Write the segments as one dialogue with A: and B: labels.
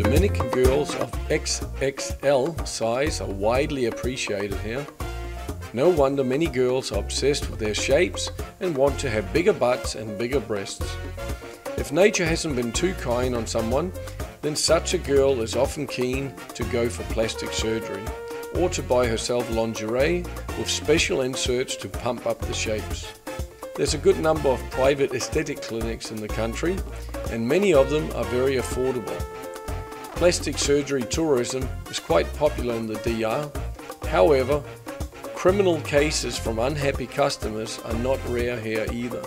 A: Dominican girls of XXL size are widely appreciated here. No wonder many girls are obsessed with their shapes and want to have bigger butts and bigger breasts. If nature hasn't been too kind on someone, then such a girl is often keen to go for plastic surgery or to buy herself lingerie with special inserts to pump up the shapes. There's a good number of private aesthetic clinics in the country, and many of them are very affordable. Plastic surgery tourism is quite popular in the DR. However, criminal cases from unhappy customers are not rare here either.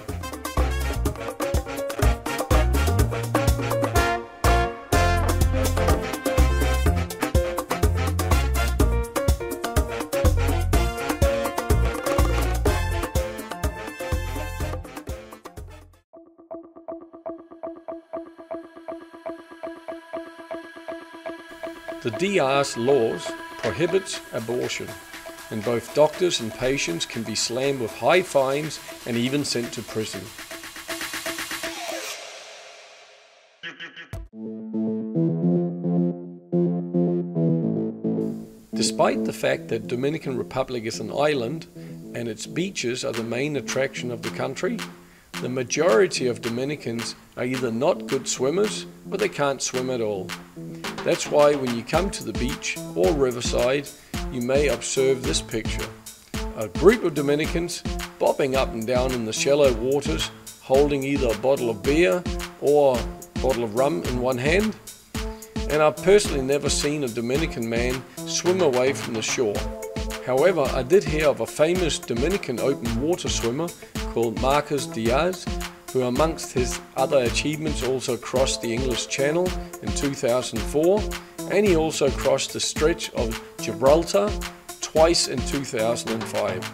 A: The DR's laws prohibits abortion, and both doctors and patients can be slammed with high fines and even sent to prison. Despite the fact that Dominican Republic is an island and its beaches are the main attraction of the country, the majority of Dominicans are either not good swimmers or they can't swim at all. That's why when you come to the beach or riverside, you may observe this picture. A group of Dominicans bobbing up and down in the shallow waters, holding either a bottle of beer or a bottle of rum in one hand. And I've personally never seen a Dominican man swim away from the shore. However, I did hear of a famous Dominican open water swimmer called Marcos Diaz, who amongst his other achievements also crossed the English Channel in 2004, and he also crossed the Strait of Gibraltar twice in 2005.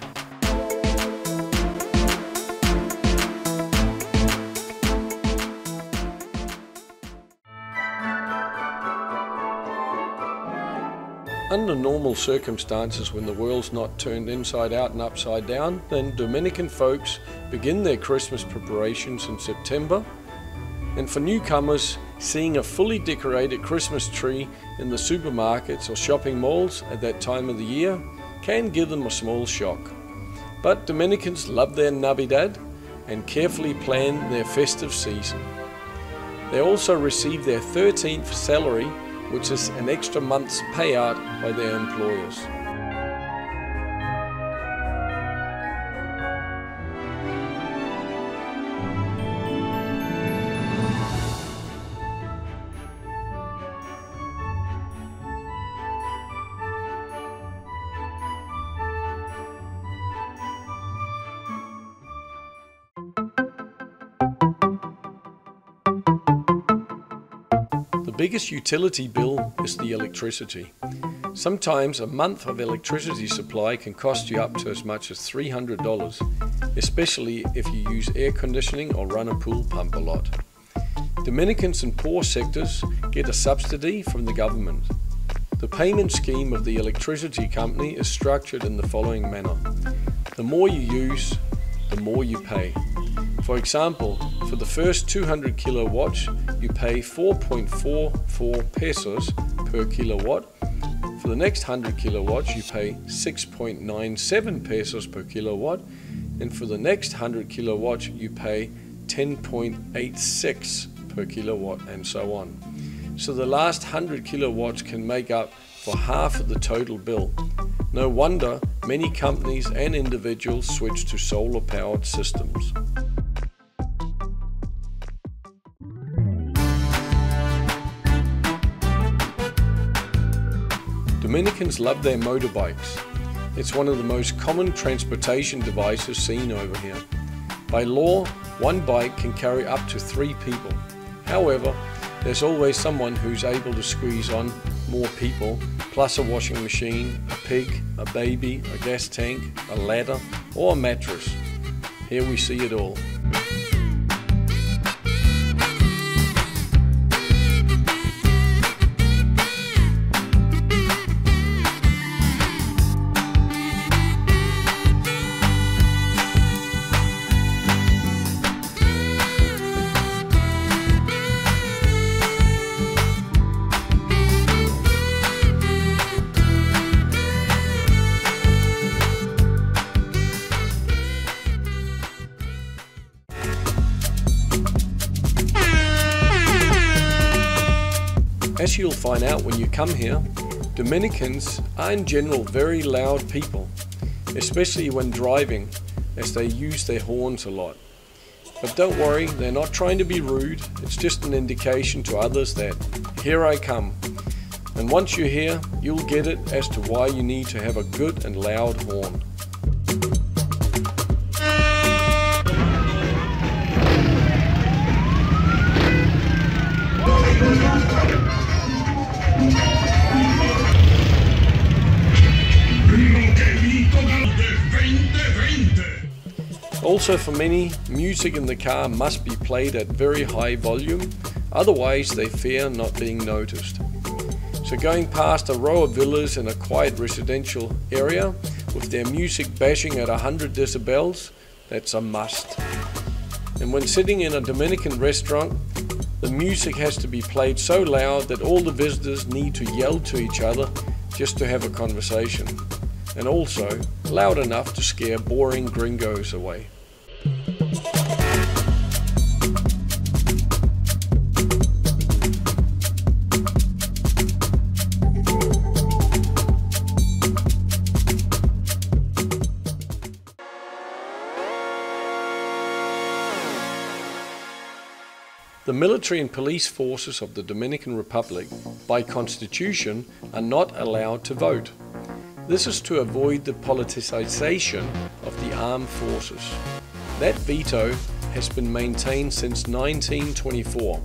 A: Under normal circumstances, when the world's not turned inside out and upside down, then Dominican folks begin their Christmas preparations in September. And for newcomers, seeing a fully decorated Christmas tree in the supermarkets or shopping malls at that time of the year can give them a small shock. But Dominicans love their Navidad and carefully plan their festive season. They also receive their 13th salary, which is an extra month's payout by their employers. The biggest utility bill is the electricity. Sometimes a month of electricity supply can cost you up to as much as $300, especially if you use air conditioning or run a pool pump a lot. Dominicans in poor sectors get a subsidy from the government. The payment scheme of the electricity company is structured in the following manner. The more you use, the more you pay. For example, for the first 200 kilowatts, you pay 4.44 pesos per kilowatt. For the next 100 kilowatts, you pay 6.97 pesos per kilowatt. And for the next 100 kilowatts, you pay 10.86 per kilowatt, and so on. So the last 100 kilowatts can make up for half of the total bill. No wonder many companies and individuals switch to solar-powered systems. Dominicans love their motorbikes. It's one of the most common transportation devices seen over here. By law, one bike can carry up to 3 people. However, there's always someone who's able to squeeze on more people, plus a washing machine, a pig, a baby, a gas tank, a ladder, or a mattress. Here we see it all. As you'll find out when you come here, Dominicans are in general very loud people, especially when driving, as they use their horns a lot. But don't worry, they're not trying to be rude, it's just an indication to others that here I come. And once you're here, you'll get it as to why you need to have a good and loud horn. Also for many, music in the car must be played at very high volume, otherwise they fear not being noticed. So going past a row of villas in a quiet residential area with their music bashing at 100 decibels, that's a must. And when sitting in a Dominican restaurant, the music has to be played so loud that all the visitors need to yell to each other just to have a conversation. And also loud enough to scare boring gringos away. The military and police forces of the Dominican Republic, by constitution, are not allowed to vote. This is to avoid the politicization of the armed forces. That veto has been maintained since 1924.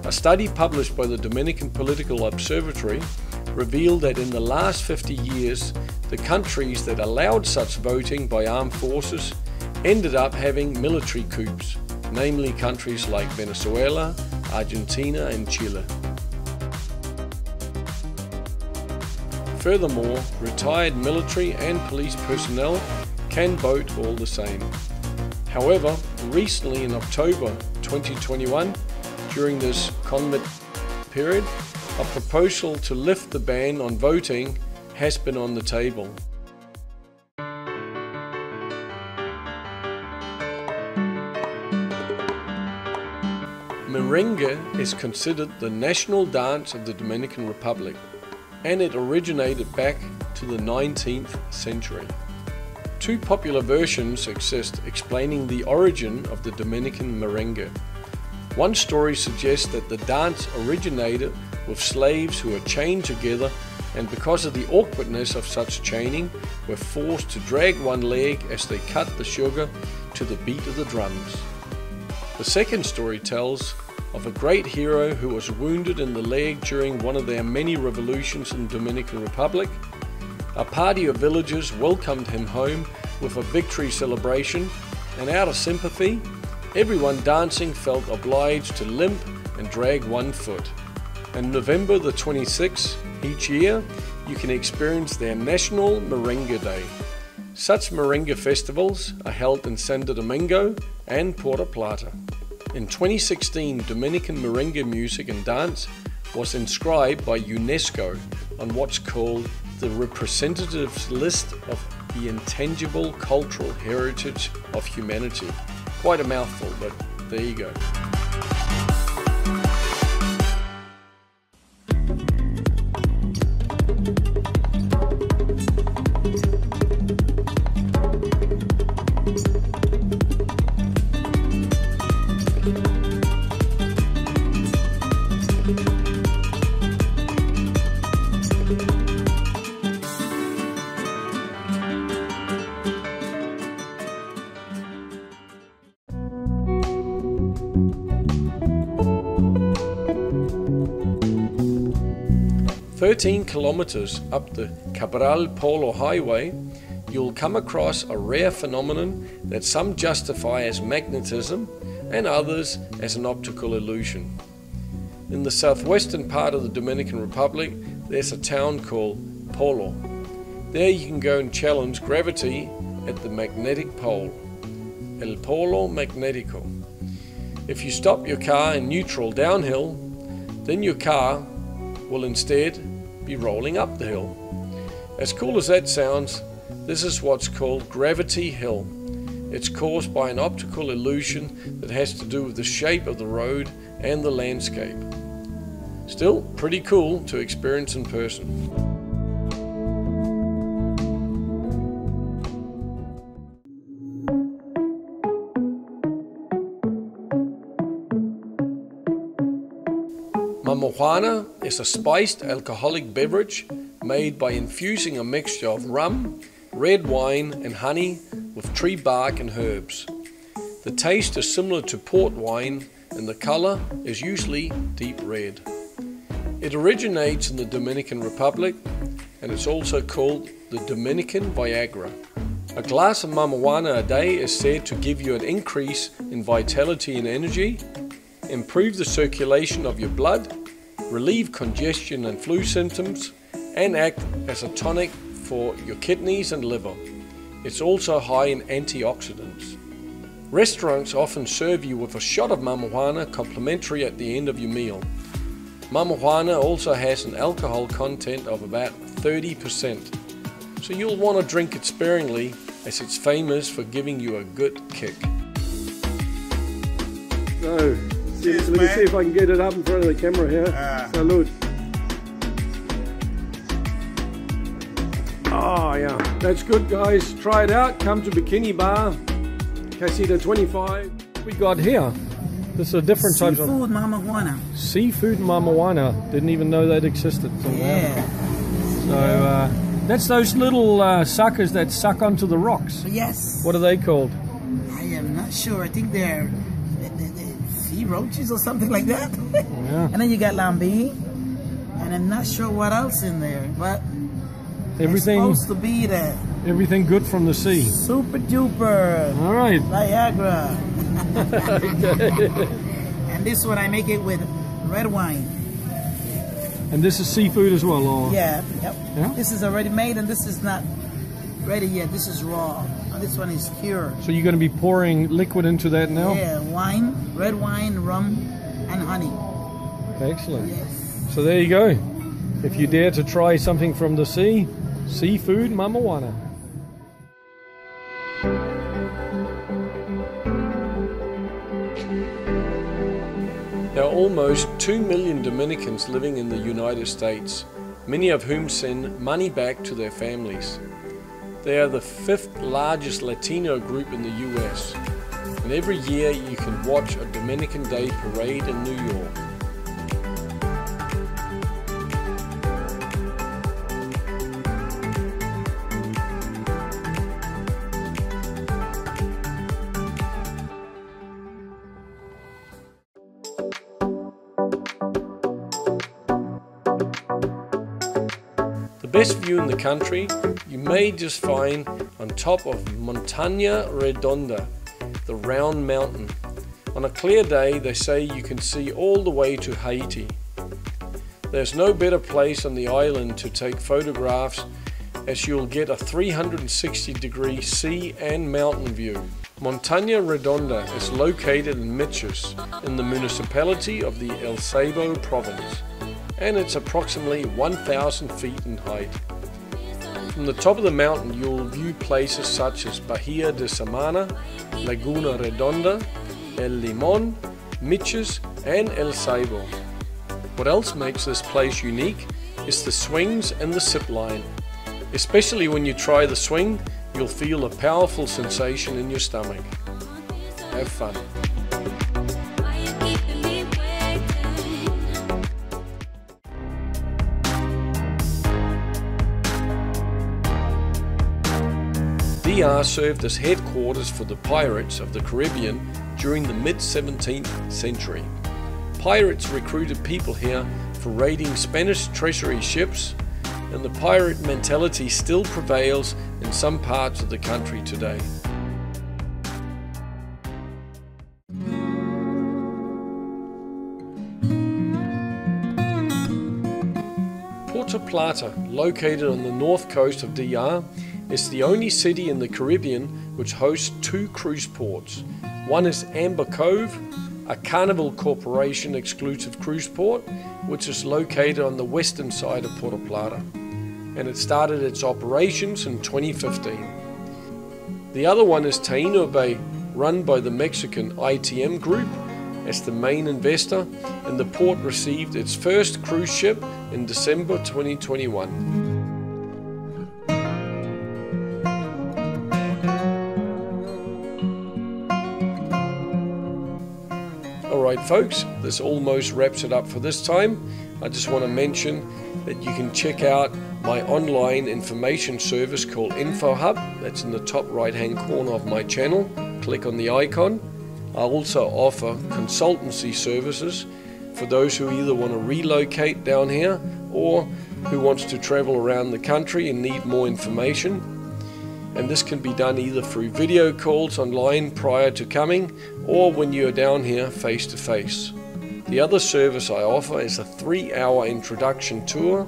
A: A study published by the Dominican Political Observatory revealed that in the last 50 years, the countries that allowed such voting by armed forces ended up having military coups, namely countries like Venezuela, Argentina and Chile. Furthermore, retired military and police personnel can vote all the same. However, recently in October 2021, during this comment period, a proposal to lift the ban on voting has been on the table. Moringa is considered the national dance of the Dominican Republic, and it originated back to the 19th century. Two popular versions exist explaining the origin of the Dominican Moringa. One story suggests that the dance originated with slaves who were chained together and because of the awkwardness of such chaining were forced to drag one leg as they cut the sugar to the beat of the drums. The second story tells of a great hero who was wounded in the leg during one of their many revolutions in the Dominican Republic. A party of villagers welcomed him home with a victory celebration, and out of sympathy, everyone dancing felt obliged to limp and drag one foot. On November the 26th each year, you can experience their National Moringa Day. Such Moringa festivals are held in Santo Domingo and Puerto Plata. In 2016, Dominican Moringa music and dance was inscribed by UNESCO on what's called the Representatives List of the Intangible Cultural Heritage of Humanity. Quite a mouthful, but there you go. "13 kilometers up the Cabral Polo Highway, you'll come across a rare phenomenon that some justify as magnetism and others as an optical illusion. In the southwestern part of the Dominican Republic, there's a town called Polo. There you can go and challenge gravity at the magnetic pole, El Polo Magnetico. If you stop your car in neutral downhill, then your car will instead be rolling up the hill. As cool as that sounds, this is what's called Gravity Hill. It's caused by an optical illusion that has to do with the shape of the road and the landscape. Still pretty cool to experience in person. Mamawana is a spiced alcoholic beverage made by infusing a mixture of rum, red wine and honey with tree bark and herbs. The taste is similar to port wine and the color is usually deep red. It originates in the Dominican Republic and it's also called the Dominican Viagra. A glass of Mamawana a day is said to give you an increase in vitality and energy, improve the circulation of your blood, relieve congestion and flu symptoms, and act as a tonic for your kidneys and liver. It's also high in antioxidants. Restaurants often serve you with a shot of Mamawana complimentary at the end of your meal. Mamawana also has an alcohol content of about 30%, so you'll want to drink it sparingly as it's famous for giving you a good kick. So, let me see if I can get it up in front of the camera here. Salud. Oh yeah, that's good guys. Try it out. Come to Bikini Bar, Casita 25. We got here. This is a different type of
B: seafood Mamawana.
A: Seafood Mamawana. Didn't even know that existed.
B: Yeah.
A: So that's those little suckers that suck onto the rocks.
B: Yes.
A: What are they called?
B: I am not sure. I think they're sea roaches or something like that.
A: Yeah.
B: And then you got lambi, and I'm not sure what else in there, but
A: everything
B: it's supposed to be there.
A: Everything good from the sea.
B: Super duper.
A: All right.
B: Viagra.
A: Okay.
B: And this one I make it with red wine.
A: And this is seafood as well, or?
B: Yeah. Yep.
A: Yeah?
B: This is already made, and this is not ready yet. This is raw. And this one is cured.
A: So you're going to be pouring liquid into that now?
B: Yeah, wine, red wine, rum, and honey.
A: Excellent.
B: Yes.
A: So there you go. If you dare to try something from the sea, seafood Mamawana. There are almost 2 million Dominicans living in the United States, many of whom send money back to their families. They are the 5th largest Latino group in the US, and every year you can watch a Dominican Day parade in New York. The best view in the country you may just find on top of Montaña Redonda, the round mountain. On a clear day they say you can see all the way to Haiti. There's no better place on the island to take photographs as you'll get a 360-degree sea and mountain view. Montaña Redonda is located in Michis in the municipality of the El Sabo province, and it's approximately 1,000 feet in height. From the top of the mountain you'll view places such as Bahia de Samana, Laguna Redonda, El Limón, Michis and El Sabo. What else makes this place unique is the swings and the zip line. Especially when you try the swing, you'll feel a powerful sensation in your stomach. Have fun. DR served as headquarters for the pirates of the Caribbean during the mid-17th century. Pirates recruited people here for raiding Spanish treasury ships, and the pirate mentality still prevails in some parts of the country today. Puerto Plata, located on the north coast of DR, is the only city in the Caribbean which hosts 2 cruise ports. One is Amber Cove, a Carnival Corporation exclusive cruise port, which is located on the western side of Puerto Plata, and it started its operations in 2015. The other one is Taino Bay, run by the Mexican ITM Group, as the main investor, and the port received its first cruise ship in December 2021. Alright folks, this almost wraps it up for this time. I just want to mention that you can check out my online information service called Info Hub. That's in the top right hand corner of my channel. Click on the icon. I also offer consultancy services for those who either want to relocate down here or who wants to travel around the country and need more information. And this can be done either through video calls online prior to coming or when you're down here face to face. The other service I offer is a 3-hour introduction tour,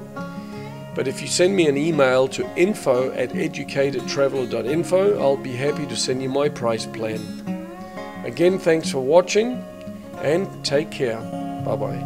A: but if you send me an email to info@educatedtraveler.info, I'll be happy to send you my price plan. Again, thanks for watching and take care. Bye bye.